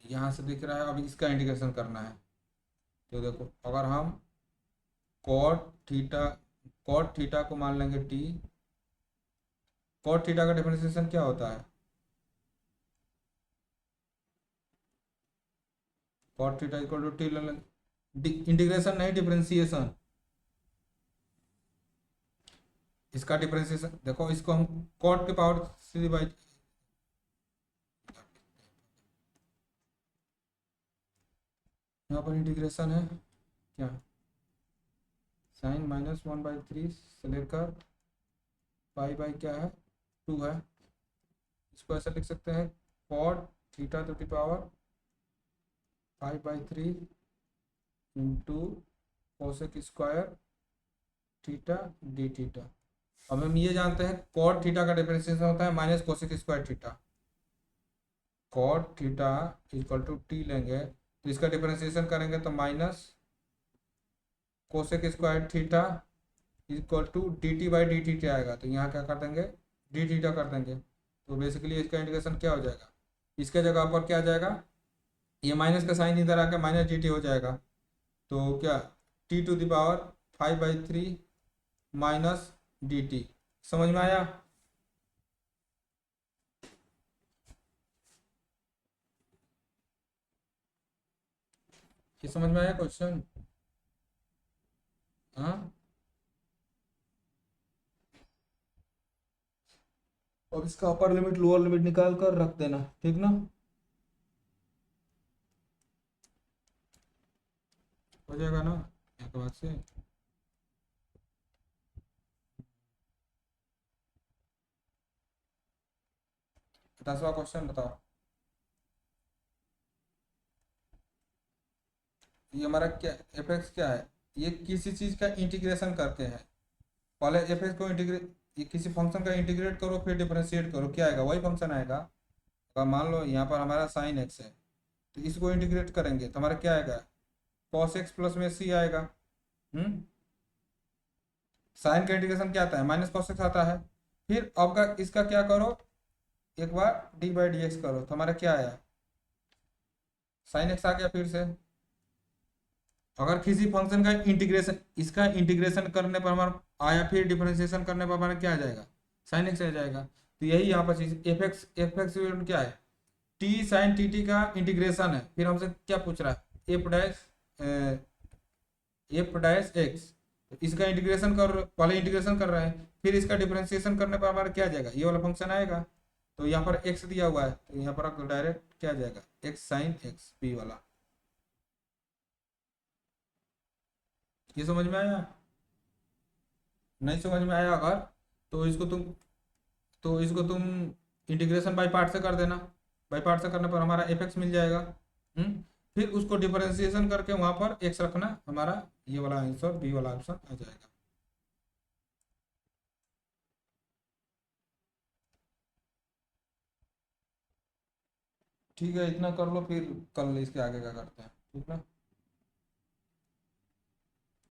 यहाँ से दिख रहा है, अब इसका इंटीग्रेशन करना है। तो देखो अगर हम कॉट थीटा, कॉट थीटा को मान लेंगे टी। कॉट थीटा का डिफरेंशिएशन क्या होता है, cot theta equal to t ले लेंगे, इंटीग्रेशन नहीं डिफरेंशिएशन। इसका डिफरेंशिएशन देखो, इसको हम कॉट के पावर से डिवाइड, यहाँ पर इंटीग्रेशन है क्या, साइन -1/3 से लेकर पाई बाई क्या है 2 है। इसको ऐसा लिख सकते हैं, cot theta to the power 5/3 into cosec square theta d theta. अब हम ये जानते हैं कॉट थीटा का डिफरेंशिएशन होता है minus cosec square theta. Cot theta equal to t लेंगे तो इसका डिफरेंशिएशन करेंगे तो minus cosec square theta equal to d t by d t आएगा। तो यहाँ क्या कर देंगे, डी थीटा कर देंगे। तो बेसिकली इसका इंटीग्रेशन क्या हो जाएगा, इसके जगह पर क्या आ जाएगा, ये माइनस का साइन इधर आकर माइनस डी टी हो जाएगा। तो क्या t to the power 5/3 minus d t. समझ में आया। ये समझ में आया क्वेश्चन। हाँ, अब इसका अपर लिमिट लोअर लिमिट निकाल कर रख देना, ठीक ना, हो जाएगा ना एक बात से। 10वां क्वेश्चन बताओ। ये हमारा क्या एफ एक्स क्या है, ये किसी चीज का इंटीग्रेशन करके है। पहले एफ एक्स को इंटीग्रेट, ये किसी फंक्शन का इंटीग्रेट करो फिर डिफरेंशिएट करो, क्या आएगा, वही फंक्शन आएगा। अगर मान लो यहाँ पर हमारा साइन एक्स है, तो इसको इंटीग्रेट करेंगे तो हमारा क्या आएगा, कॉस एक्स प्लस में सी आएगा। साइन का इंटीग्रेशन क्या आता है, माइनस कॉस एक्स आता है। फिर अब का इसका क्या करो, एक बार डी बाई डी एक्स करो तो हमारा क्या आया, साइन एक्स आ गया फिर से। अगर किसी फंक्शन का इंटीग्रेशन, इसका इंटीग्रेशन करने पर हमारा आया, फिर डिफरेंशिएशन करने पर हमारा क्या आ जाएगा, साइन एक्स आ जाएगा। तो यही यहाँ पर चीज एफ एक्स क्या है, टी साइन टी टी का इंटीग्रेशन है। फिर हमसे क्या पूछ रहा है, एफ डैश एक्स। इसका इंटीग्रेशन कर, पहले इंटीग्रेशन कर रहे हैं, फिर इसका डिफरेंशिएशन करने पर हमारा क्या आ जाएगा, ये वाला फंक्शन आएगा। तो यहाँ पर एक्स दिया हुआ है तो यहाँ पर डायरेक्ट क्या आ जाएगा, एक्स साइन एक्स पी वाला। ये समझ में आया। नहीं समझ में आया अगर, तो इसको तुम, इंटीग्रेशन बाई पार्ट से कर देना। बाई पार्ट से करने पर हमारा एफ एक्स मिल जाएगा। फिर उसको डिफरेंशिएशन करके वहां पर एक्स रखना, हमारा ये वाला आंसर बी वाला ऑप्शन आ जाएगा। ठीक है, इतना कर लो, फिर कल इसके आगे का करते हैं, ठीक है।